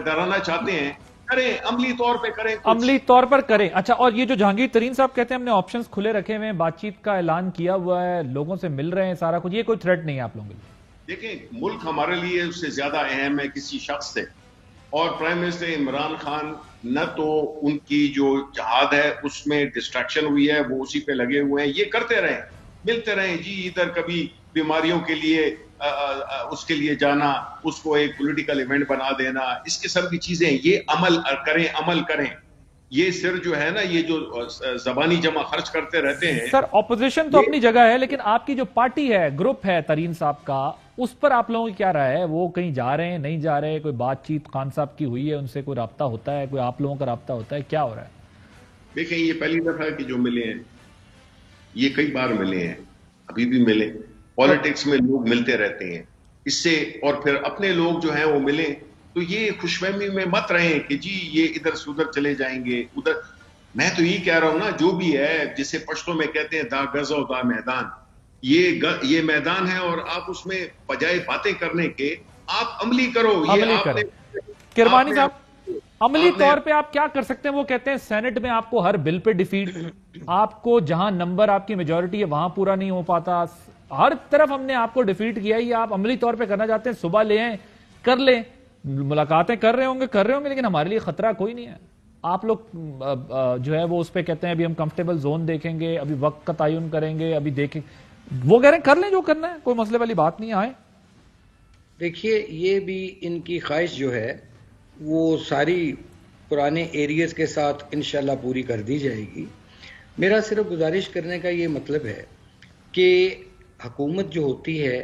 [SPEAKER 5] ڈرانا چاہتے ہیں؟ کریں، عملی طور پہ کریں،
[SPEAKER 1] عملی طور پر کریں۔ اچھا، اور یہ جو جہانگیر ترین صاحب کہتے ہیں ہم نے آپشنز کھلے رکھے ہوئے ہیں، بات چیت کا اعلان کیا ہوا ہے، لوگوں سے مل رہے ہیں، سارا کچھ، یہ کوئی تھریٹ نہیں ہے آپ لوگوں کے لیے؟
[SPEAKER 5] دیکھیں ملک ہمارے لیے اس سے زیادہ اہم ہے کسی شخص سے، اور پرائم منسٹر عمران خان نہ تو ان کی جو جہاد ہے اس میں ڈسٹریکشن ہوئی ہے، وہ اسی پہ لگے ہوئے ہیں، یہ کرتے رہیں، ملتے رہیں جی، ادھر کبھی بیماریوں کے لیے اس کے لیے جانا، اس کو ایک پولیٹیکل ایونٹ بنا دینا، اس قسم کی چیزیں، یہ عمل کریں، یہ صرف جو ہے نا یہ جو زبانی جمع خرچ کرتے رہتے ہیں۔
[SPEAKER 1] سر اپوزیشن تو اپنی جگہ ہے، لیکن آپ کی جو پارٹی ہے، گروپ ہے ترین صاحب کا، اس پر آپ لوگوں کی کیا رائے ہے؟ وہ کہیں جا رہے ہیں، نہیں جا رہے؟ کوئی بات چیت خان صاحب کی ہوئی ہے، ان سے کوئی رابطہ ہوتا ہے، کوئی آپ لوگوں کا رابطہ ہوتا ہے، کیا ہو رہا ہے؟
[SPEAKER 5] دیکھیں یہ پہلی دفعہ کہ جو ملے ہیں، یہ کئی بار ملے ہیں، ابھی بھی ملے، پالیٹکس میں لوگ ملتے رہتے ہیں، اس سے اور پھر اپنے لوگ جو ہیں وہ ملیں، تو یہ خوش فہمی میں مت رہیں کہ جی یہ ادھر سے ادھر چلے جائیں گے ادھر۔ میں تو یہ کہہ رہا ہوں نا، جو بھی ہے جسے پشتوں میں کہتے ہیں دا غزہ و دا میدان، یہ میدان ہے، اور آپ اس میں بجائے باتیں کرنے کے آپ عملی کرو۔
[SPEAKER 1] کرمانی صاحب عملی طور پہ آپ کیا کر سکتے ہیں؟ وہ کہتے ہیں سینٹ میں آپ کو ہر بل پہ ڈیفیٹ، آپ کو جہاں نمبر آپ کی میجورٹی ہے وہاں پورا نہیں ہو پاتا، ہر طرف ہم نے آپ کو ڈیفیٹ کیا ہی، آپ عملی طور پہ کرنا چاہتے ہیں، صبح لے آئیں، کر لیں، ملاقاتیں کر رہے ہوں گے، لیکن ہمارے لیے خطرہ کوئی نہیں ہے۔ آپ لوگ جو ہے وہ اس پہ کہتے ہیں ابھی ہم کمفرٹیبل زون دیکھیں گے، ابھی وقت کا تعین کریں گے، ابھی دیکھیں، وہ کہہ رہے ہیں کر لیں جو کرنا ہے، کوئی مسئلے والی بات نہیں آئے۔
[SPEAKER 6] دیکھیے یہ بھی ان کی خواہش جو ہے وہ ساری پرانے ایریز کے ساتھ انشاءاللہ پوری کر دی جائے گی۔ میرا صرف گزارش کرنے کا یہ مطلب ہے کہ حکومت جو ہوتی ہے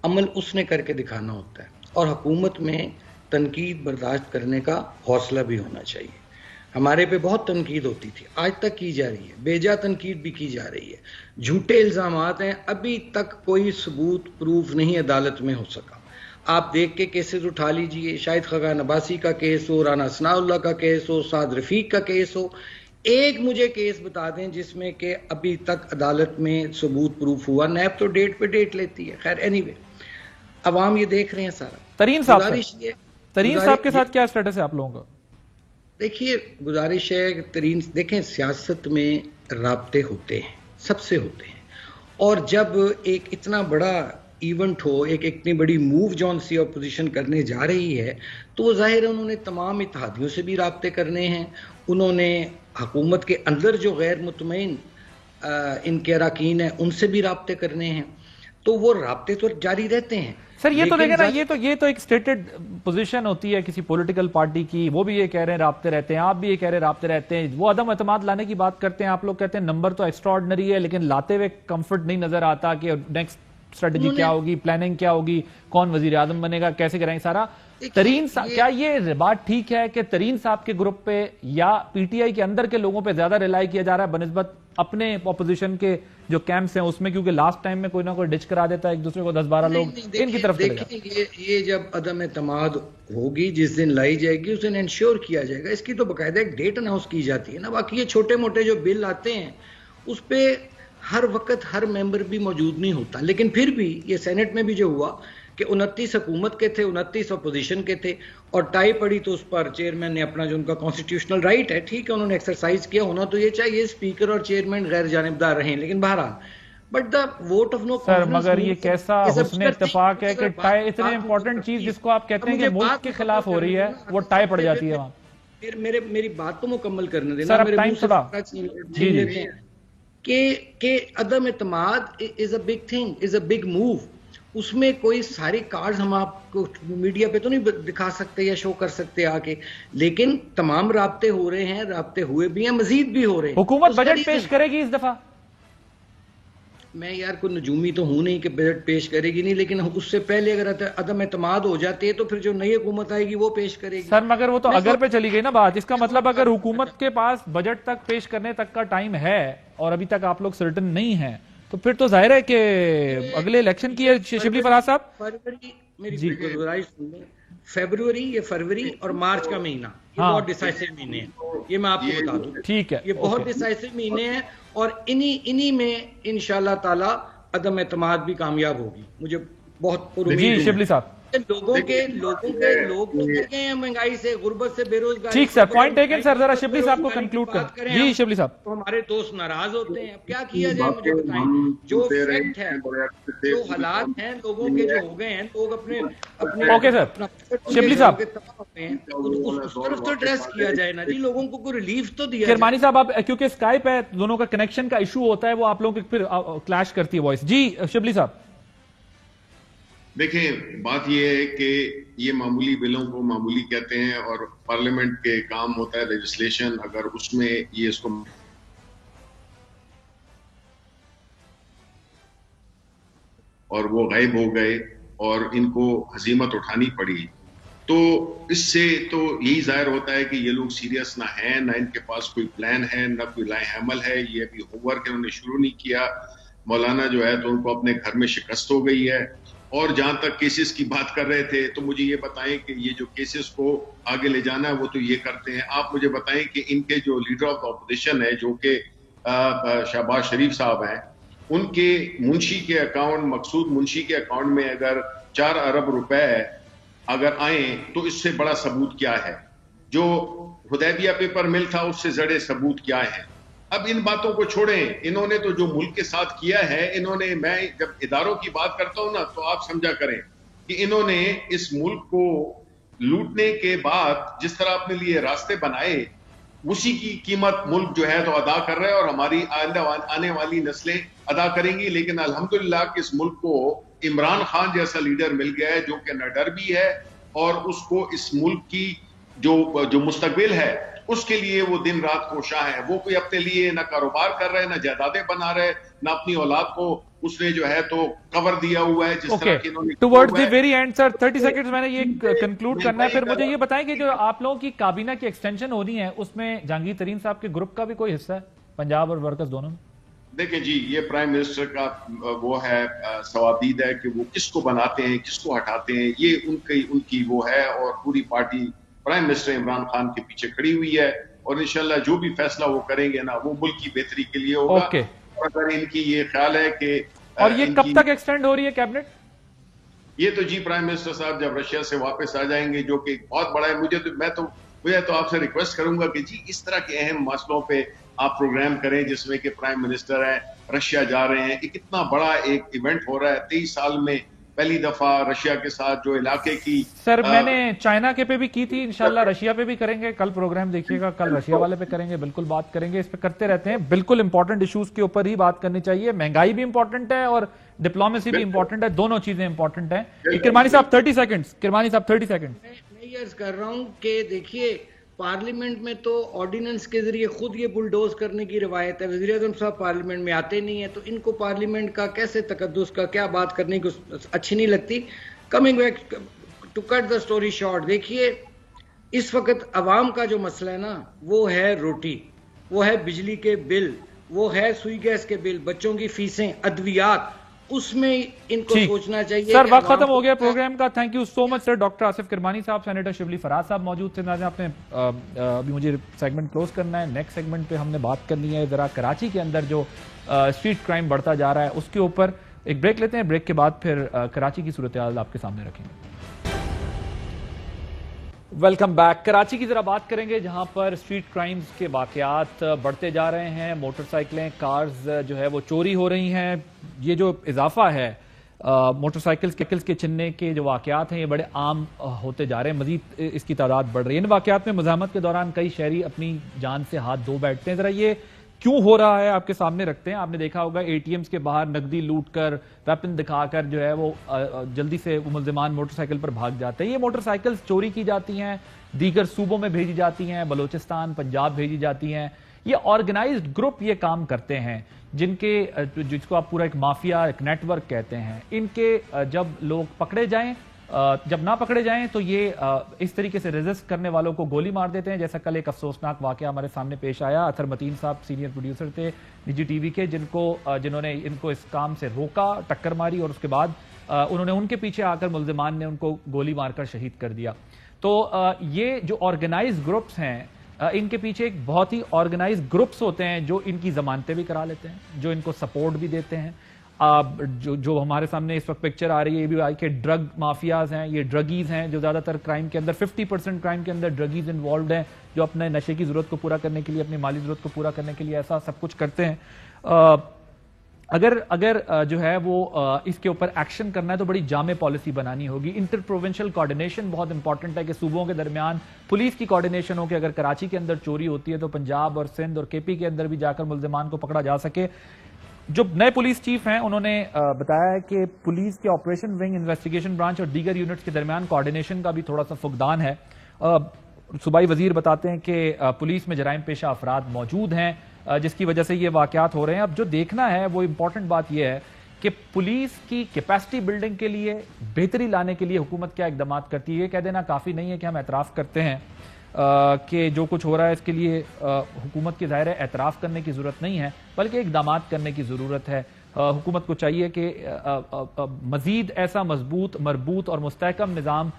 [SPEAKER 6] عمل اس نے کر کے دکھانا ہوتا ہے، اور حکومت میں تنقید برداشت کرنے کا حوصلہ بھی ہونا چاہیے۔ ہمارے پہ بہت تنقید ہوتی تھی، آج تک کی جا رہی ہے، بے جا تنقید بھی کی جا رہی ہے، جھوٹے الزامات ہیں، ابھی تک کوئی ثبوت پروف نہیں عدالت میں ہو سکا۔ آپ دیکھ کے کیسز اٹھا لیجئے، شاہد خاقان عباسی کا کیس ہو، رانا ثناء اللہ کا کیس ہو، سعد رفیق کا کیس ہو، ایک مجھے کیس بتا دیں جس میں کہ ابھی تک عدالت میں ثبوت پروف ہوا۔ نیب تو ڈیٹ پہ ڈیٹ لیتی ہے، خیر اینی وے، عوام یہ دیکھ رہے ہیں سارا۔
[SPEAKER 1] ترین صاحب کے ساتھ کیا اسٹیٹس ہے آپ لوگوں کا؟
[SPEAKER 6] دیکھیے گزارش ہے کہ دیکھیں سیاست میں رابطے ہوتے ہیں، سب سے ہوتے ہیں، اور جب ایک اتنا بڑا ایونٹ ہو، ایک اتنی بڑی موو جون سی اپوزیشن کرنے جا رہی ہے، تو وہ ظاہر ہے انہوں نے تمام اتحادیوں سے بھی رابطے کرنے ہیں، انہوں نے حکومت کے اندر جو غیر مطمئن ان کے اراکین ہیں ان سے بھی رابطے کرنے ہیں، تو وہ رابطے تو جاری رہتے ہیں۔
[SPEAKER 1] سر یہ تو دیکھیں نا، یہ تو ایک سٹیٹڈ پوزیشن ہوتی ہے کسی پولیٹیکل پارٹی کی، وہ بھی یہ کہہ رہے ہیں رابطے رہتے ہیں، آپ بھی یہ کہہ رہے ہیں رابطے رہتے ہیں، وہ عدم اعتماد لانے کی بات کرتے ہیں، آپ لوگ کہتے ہیں نمبر تو ایکسٹرا آرڈنری ہے، لیکن لاتے ہوئے کمفرٹ نہیں نظر آتا کہ نیکسٹ اسٹریٹجی کیا ہوگی، پلاننگ کیا ہوگی، کون وزیر اعظم بنے گا، کیسے کریں گے سارا۔ ترین کیا یہ بات ٹھیک ہے کہ ترین صاحب کے گروپ پہ یا پی ٹی آئی کے اندر کے لوگوں پہ زیادہ ریلائی کیا جا رہا ہے بنسبت اپنے اپوزیشن کے جو کیمپس ہیں اس میں، کیونکہ لاسٹ ٹائم میں کوئی نہ کوئی ڈچ کرا دیتا ہے ایک دوسرے کو، 10-12 لوگ ان کی طرف چلے جاتے ہیں۔
[SPEAKER 6] یہ جب عدم اعتماد ہوگی، جس دن لائی جائے گی اس دن انشور کیا جائے گا، اس کی تو باقاعدہ ایک ڈیٹ اناؤنس کی جاتی ہے نا۔ باقی یہ چھوٹے موٹے جو بل آتے ہیں اس پہ ہر وقت ہر ممبر بھی موجود نہیں ہوتا، لیکن پھر بھی یہ سینٹ میں بھی جو ہوا کہ کہ 29 حکومت کے تھے, 29 اپوزیشن کے تھے, اور ٹائی پڑی تو اس پر چیئرمین نے اپنا جو ان کا کانسٹیٹیوشنل رائٹ ہے, ٹھیک ہے, انہوں نے ایکسرسائز کیا, ہونا تو یہ چاہیے اسپیکر اور چیئرمین غیر جانبدار رہیں, لیکن بہرحال بٹ دا ووٹ آف نو
[SPEAKER 1] سر مگر یہ کیسا حسن اتفاق ہے کہ ٹائی اتنے امپورٹنٹ چیز جس کو آپ کہتے ہیں کہ ملک کے خلاف ہو رہی ہے وہ ٹائی پڑ جاتی ہے وہاں.
[SPEAKER 6] میری بات تو مکمل کرنے دینا.
[SPEAKER 1] سر اب ٹائم تھوڑا
[SPEAKER 6] کہ عدم اعتماد is a big thing, is a big move. اس میں کوئی ساری کارڈز ہم آپ کو میڈیا پہ تو نہیں دکھا سکتے یا شو کر سکتے آ کے, لیکن تمام رابطے ہو رہے ہیں, رابطے ہوئے بھی ہیں, مزید بھی ہو رہے ہیں.
[SPEAKER 1] حکومت بجٹ پیش کرے گی اس دفعہ؟
[SPEAKER 6] میں یار کوئی نجومی تو ہوں نہیں کہ بجٹ پیش کرے گی نہیں, لیکن اس سے پہلے اگر عدم اعتماد ہو جاتی ہے تو پھر جو نئی حکومت آئے گی وہ پیش کرے گی.
[SPEAKER 1] سر مگر وہ تو اگر پہ چلی گئی نا بات, اس کا مطلب اگر حکومت کے پاس بجٹ تک پیش کرنے تک کا ٹائم ہے اور ابھی تک آپ لوگ سرٹن نہیں ہیں, تو پھر تو ظاہر ہے کہ اگلے الیکشن کی ہے. شبلی فراز صاحب
[SPEAKER 6] فروری, میری گزارش سن لیں, فیبروری, یہ فروری اور مارچ کا مہینہ یہ بہت ڈیسائسو مہینے ہیں, یہ میں آپ کو بتا دوں.
[SPEAKER 1] ٹھیک ہے,
[SPEAKER 6] یہ بہت ڈیسائسو مہینے ہیں, اور انہی میں انشاءاللہ تعالی عدم اعتماد بھی کامیاب ہوگی. مجھے بہت پر امید ہے.
[SPEAKER 1] جی شبلی صاحب,
[SPEAKER 6] لوگ تو ڈر گئے ہیں مہنگائی سے, غربت سے, بے روزگاری.
[SPEAKER 1] ٹھیک سر, پوائنٹ ٹیکن سر. ذرا شبلی صاحب کو کنکلوڈ کریں. جی شبلی صاحب,
[SPEAKER 6] تو ہمارے دوست ناراض ہوتے ہیں, اب کیا کیا جائے مجھے بتائیں. جو فیکٹ ہے, جو حالات ہیں لوگوں کے جو ہو گئے ہیں, لوگ اپنے
[SPEAKER 1] اوکے سر. شبلی صاحب
[SPEAKER 6] اس طرف تو ڈریس کیا جائے نا جی, لوگوں کو کوئی ریلیف تو دیا.
[SPEAKER 1] کرمانی صاحب آپ کیونکہ اسکائپ ہے, دونوں کا کنیکشن کا ایشو ہوتا ہے, وہ آپ لوگوں کے پھر کلیش کرتی ہے وائس. جی شبلی صاحب.
[SPEAKER 5] دیکھیں بات یہ ہے کہ یہ معمولی بلوں کو معمولی کہتے ہیں, اور پارلیمنٹ کے کام ہوتا ہے لیجسلیشن, اگر اس میں یہ اس کو اور وہ غائب ہو گئے اور ان کو ہزیمت اٹھانی پڑی, تو اس سے تو یہی ظاہر ہوتا ہے کہ یہ لوگ سیریس نہ ہیں, نہ ان کے پاس کوئی پلان ہے, نہ کوئی لائح عمل ہے. یہ ابھی ہوم ورک انہوں نے شروع نہیں کیا. مولانا جو ہے تو ان کو اپنے گھر میں شکست ہو گئی ہے. اور جہاں تک کیسز کی بات کر رہے تھے, تو مجھے یہ بتائیں کہ یہ جو کیسز کو آگے لے جانا ہے وہ تو یہ کرتے ہیں. آپ مجھے بتائیں کہ ان کے جو لیڈر آف اپوزیشن ہے, جو کہ شہباز شریف صاحب ہیں, ان کے منشی کے اکاؤنٹ, مقصود منشی کے اکاؤنٹ میں اگر 4 ارب روپے اگر آئیں تو اس سے بڑا ثبوت کیا ہے؟ جو حدیبیہ پیپر مل تھا اس سے زیادہ ثبوت کیا ہے؟ اب ان باتوں کو چھوڑیں, انہوں نے تو جو ملک کے ساتھ کیا ہے, انہوں نے, میں جب اداروں کی بات کرتا ہوں نا تو آپ سمجھا کریں کہ انہوں نے اس ملک کو لوٹنے کے بعد جس طرح اپنے لیے راستے بنائے, اسی کی قیمت ملک جو ہے تو ادا کر رہے ہیں, اور ہماری آنے والی نسلیں ادا کریں گی. لیکن الحمدللہ کہ اس ملک کو عمران خان جیسا لیڈر مل گیا ہے جو کہ نہ ڈر بھی ہے, اور اس کو اس ملک کی جو مستقبل ہے اس کے لیے وہ دن رات کوشاں ہے. وہ کوئی اپنے لیے نہ کاروبار کر رہے, نہ جائیدادیں بنا رہے, نہ اپنی اولاد کو اس نے جو ہے تو کور دیا ہوا ہے جس طرح کہ انہوں نے.
[SPEAKER 1] Towards the very and sir, 30 seconds میں نے یہ کنکلوڈ کرنا ہے. پھر مجھے یہ بتائیں کہ جو آپ لوگوں کی کابینہ کی ایکسٹینشن ہونی ہے, اس میں جہانگیر ترین صاحب کے گروپ کا بھی کوئی حصہ ہے, پنجاب اور ورکرز دونوں میں؟
[SPEAKER 5] دیکھیں جی, یہ پرائم منسٹر کا وہ ہے سوادید ہے کہ وہ کس کو بناتے ہیں, کس کو ہٹاتے ہیں, یہ ان کی وہ ہے, اور پوری party prime minister Imran Khan کے پیچھے کھڑی ہوئی ہے, اور انشاءاللہ جو بھی فیصلہ وہ کریں گے نا وہ ملک کی بہتری کے لیے ہوگا. اور اگر ان کی یہ خیال ہے کہ
[SPEAKER 1] اور یہ کب تک ایکسٹینڈ ہو رہی ہے کیبنٹ؟
[SPEAKER 5] یہ تو جی پرائم منسٹر صاحب جب رشیا سے واپس آ جائیں گے, جو کہ بہت بڑا ہے. مجھے تو آپ سے ریکویسٹ کروں گا کہ جی اس طرح کے اہم مسئلوں پہ آپ پروگرام کریں جس میں کہ پرائم منسٹر ہے, رشیا جا رہے ہیں, ایک اتنا بڑا ایک ایونٹ ہو رہا ہے 23 سال میں پہلی دفعہ رشیا کے ساتھ جو علاقے کی.
[SPEAKER 1] سر میں نے چائنا کے پہ بھی کی تھی, انشاءاللہ رشیا پہ بھی کریں گے. کل پروگرام دیکھیے گا, کل رشیا والے پہ کریں گے, بالکل بات کریں گے. اس پہ کرتے رہتے ہیں, بالکل امپورٹنٹ ایشوز کے اوپر ہی بات کرنی چاہیے. مہنگائی بھی امپورٹنٹ ہے اور ڈپلومیسی بھی امپورٹنٹ ہے, دونوں چیزیں امپورٹنٹ ہیں. کرمانی صاحب 30 سیکنڈز. کرمانی صاحب 30 سیکنڈز.
[SPEAKER 6] میں یہ عرض کر رہا ہوں کہ دیکھیے پارلیمنٹ میں تو آرڈیننس کے ذریعے خود یہ بلڈوز کرنے کی روایت ہے. وزیر اعظم صاحب پارلیمنٹ میں آتے نہیں ہیں, تو ان کو پارلیمنٹ کا کیسے تقدس کا کیا بات کرنے کی اچھی نہیں لگتی. Coming back to cut the story short, دیکھیے اس وقت عوام کا جو مسئلہ ہے نا وہ ہے روٹی, وہ ہے بجلی کے بل, وہ ہے سوئی گیس کے بل, بچوں کی فیسیں, ادویات, اس میں ان کو سوچنا چاہیے.
[SPEAKER 1] سر وقت ختم ہو گیا پروگرام کا. Thank you so much sir. Doctor Asif Kirmani صاحب, سینیٹر شبلی فراز صاحب موجود تھے. آپ نے ابھی مجھے سیگمنٹ کلوز کرنا ہے. نیکسٹ سیگمنٹ پہ ہم نے بات کرنی ہے ذرا کراچی کے اندر جو اسٹریٹ کرائم بڑھتا جا رہا ہے اس کے اوپر. ایک بریک لیتے ہیں, بریک کے بعد پھر کراچی کی صورتحال آپ کے سامنے رکھیں گے. Welcome back. کراچی کی ذرا بات کریں گے جہاں پر اسٹریٹ کرائمز کے واقعات بڑھتے جا رہے ہیں. موٹر سائیکلیں, کارز جو ہے وہ چوری ہو رہی ہیں. یہ جو اضافہ ہے موٹر سائیکلز کے چھننے کے جو واقعات ہیں یہ بڑے عام ہوتے جا رہے ہیں, مزید اس کی تعداد بڑھ رہی ہے. ان واقعات میں مزاحمت کے دوران کئی شہری اپنی جان سے ہاتھ دھو بیٹھتے ہیں. ذرا یہ کیوں ہو رہا ہے آپ کے سامنے رکھتے ہیں. آپ نے دیکھا ہوگا اے ٹی ایمز کے باہر نقدی لوٹ کر, ویپن دکھا کر جو ہے وہ جلدی سے ملزمان موٹر سائیکل پر بھاگ جاتے ہیں. یہ موٹر سائیکلز چوری کی جاتی ہیں, دیگر صوبوں میں بھیجی جاتی ہیں, بلوچستان, پنجاب بھیجی جاتی ہیں. یہ آرگنائزڈ گروپ یہ کام کرتے ہیں جس کو آپ پورا ایک مافیا, ایک نیٹ ورک کہتے ہیں. ان کے جب لوگ پکڑے جائیں, جب نہ پکڑے جائیں تو یہ اس طریقے سے ریزسٹ کرنے والوں کو گولی مار دیتے ہیں. جیسا کل ایک افسوسناک واقعہ ہمارے سامنے پیش آیا. اطہر متین صاحب سینئر پروڈیوسر تھے نجی ٹی وی کے, جنہوں نے ان کو اس کام سے روکا, ٹکر ماری, اور اس کے بعد انہوں نے ان کے پیچھے آ کر ملزمان نے ان کو گولی مار کر شہید کر دیا. تو یہ جو آرگنائز گروپس ہیں, ان کے پیچھے ایک بہت ہی آرگنائز گروپس ہوتے ہیں جو ان کی ضمانتیں بھی کرا لیتے ہیں, جو ان کو سپورٹ بھی دیتے ہیں. جو ہمارے سامنے اس وقت پکچر آ رہی ہے یہ بھی آئی کہ ڈرگ مافیاز ہیں, یہ ڈرگیز ہیں جو زیادہ تر کرائم کے اندر 50% کرائم کے اندر ڈرگیز انوالوڈ ہیں, جو اپنے نشے کی ضرورت کو پورا کرنے کے لیے, اپنی مالی ضرورت کو پورا کرنے کے لیے ایسا سب کچھ کرتے ہیں. اگر جو ہے وہ اس کے اوپر ایکشن کرنا ہے تو بڑی جامع پالیسی بنانی ہوگی. انٹر پروونشل کوارڈینیشن بہت امپورٹنٹ ہے کہ صوبوں کے درمیان پولیس کی کوارڈینیشن ہو کہ اگر کراچی کے اندر چوری ہوتی ہے تو پنجاب اور سندھ اور کے پی کے اندر بھی جا کر ملزمان کو پکڑا جا سکے. جو نئے پولیس چیف ہیں انہوں نے بتایا ہے کہ پولیس کے آپریشن ونگ, انویسٹیگیشن برانچ اور دیگر یونٹس کے درمیان کوارڈینیشن کا بھی تھوڑا سا فقدان ہے. صوبائی وزیر بتاتے ہیں کہ پولیس میں جرائم پیشہ افراد موجود ہیں جس کی وجہ سے یہ واقعات ہو رہے ہیں. اب جو دیکھنا ہے وہ امپورٹنٹ بات یہ ہے کہ پولیس کی کیپیسٹی بلڈنگ کے لیے, بہتری لانے کے لیے حکومت کیا اقدامات کرتی ہے. یہ کہہ دینا کافی نہیں ہے کہ ہم اعتراف کرتے ہیں کہ جو کچھ ہو رہا ہے اس کے لیے حکومت کی ظاہر ہے اعتراف کرنے کی ضرورت نہیں ہے, بلکہ اقدامات کرنے کی ضرورت ہے. حکومت کو چاہیے کہ مزید ایسا مضبوط, مربوط اور مستحکم نظام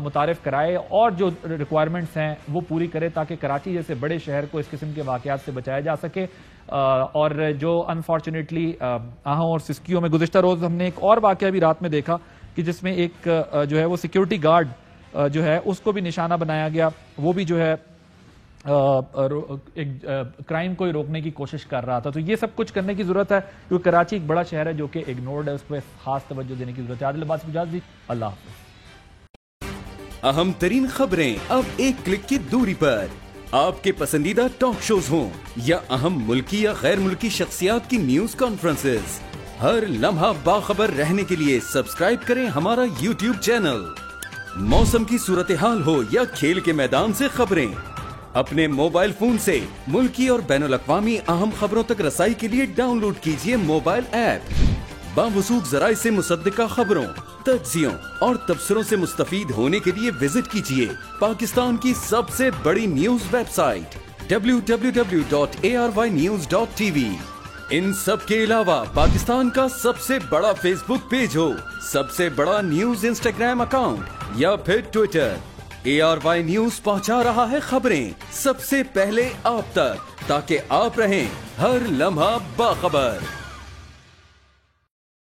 [SPEAKER 1] متعارف کرائے اور جو ریکوائرمنٹس ہیں وہ پوری کرے تاکہ کراچی جیسے بڑے شہر کو اس قسم کے واقعات سے بچایا جا سکے. اور جو انفارچونیٹلی آہوں اور سسکیوں میں گزشتہ روز ہم نے ایک اور واقعہ بھی رات میں دیکھا کہ جس میں ایک جو ہے وہ سیکیورٹی گارڈ جو ہے اس کو بھی نشانہ بنایا گیا. وہ بھی جو ہے ایک کرائم کو روکنے کی کوشش کر رہا تھا. تو یہ سب کچھ کرنے کی ضرورت ہے کیونکہ کراچی ایک بڑا شہر ہے جو کہ اگنورڈ ہے, اس پہ خاص توجہ دینے کی ضرورت ہے. عادل عباسی اجازت دی, اللہ حافظ.
[SPEAKER 9] اہم ترین خبریں اب ایک کلک کی دوری پر. آپ کے پسندیدہ ٹاک شوز ہوں یا اہم ملکی یا غیر ملکی شخصیات کی نیوز کانفرنسز, ہر لمحہ باخبر رہنے کے لیے سبسکرائب کریں ہمارا یوٹیوب چینل. موسم کی صورتحال ہو یا کھیل کے میدان سے خبریں, اپنے موبائل فون سے ملکی اور بین الاقوامی اہم خبروں تک رسائی کے لیے ڈاؤن لوڈ کیجیے موبائل ایپ. باوثوق ذرائع سے مصدقہ خبروں, تجزیوں اور تبصروں سے مستفید ہونے کے لیے وزٹ کیجیے پاکستان کی سب سے بڑی نیوز ویب سائٹ www.arYnews.tv. ان سب کے علاوہ پاکستان کا سب سے بڑا فیس بک پیج ہو, سب سے بڑا نیوز انسٹاگرام اکاؤنٹ یا پھر ٹویٹر, ARY نیوز پہنچا رہا ہے خبریں سب سے پہلے آپ تک تاکہ آپ رہیں ہر لمحہ باخبر.